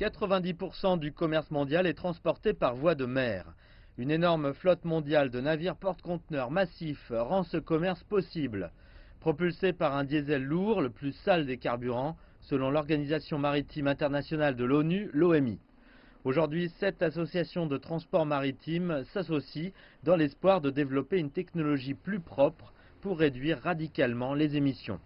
90% du commerce mondial est transporté par voie de mer. Une énorme flotte mondiale de navires porte-conteneurs massifs rend ce commerce possible. Propulsé par un diesel lourd, le plus sale des carburants, selon l'Organisation maritime internationale de l'ONU, l'OMI. Aujourd'hui, 7 associations de transport maritime s'associent dans l'espoir de développer une technologie plus propre pour réduire radicalement les émissions.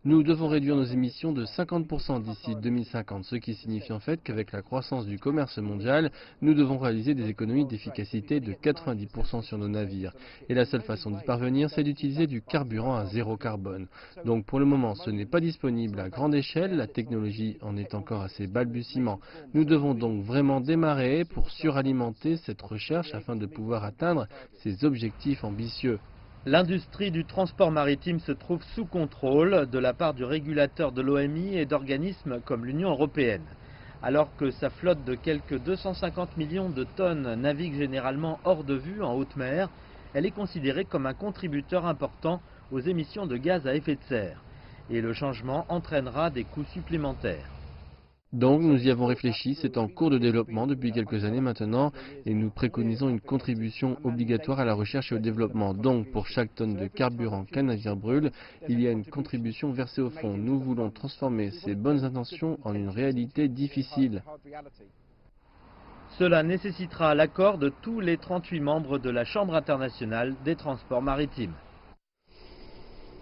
Nous devons réduire nos émissions de 50% d'ici 2050, ce qui signifie en fait qu'avec la croissance du commerce mondial, nous devons réaliser des économies d'efficacité de 90% sur nos navires. Et la seule façon d'y parvenir, c'est d'utiliser du carburant à zéro carbone. Donc pour le moment, ce n'est pas disponible à grande échelle, la technologie en est encore à ses balbutiements. Nous devons donc vraiment démarrer pour suralimenter cette recherche afin de pouvoir atteindre ces objectifs ambitieux. L'industrie du transport maritime se trouve sous contrôle de la part du régulateur de l'OMI et d'organismes comme l'Union européenne. Alors que sa flotte de quelques 250 millions de tonnes navigue généralement hors de vue en haute mer, elle est considérée comme un contributeur important aux émissions de gaz à effet de serre. Et le changement entraînera des coûts supplémentaires. Donc nous y avons réfléchi, c'est en cours de développement depuis quelques années maintenant et nous préconisons une contribution obligatoire à la recherche et au développement. Donc pour chaque tonne de carburant qu'un navire brûle, il y a une contribution versée au fond. Nous voulons transformer ces bonnes intentions en une réalité difficile. Cela nécessitera l'accord de tous les 38 membres de la Chambre internationale des transports maritimes.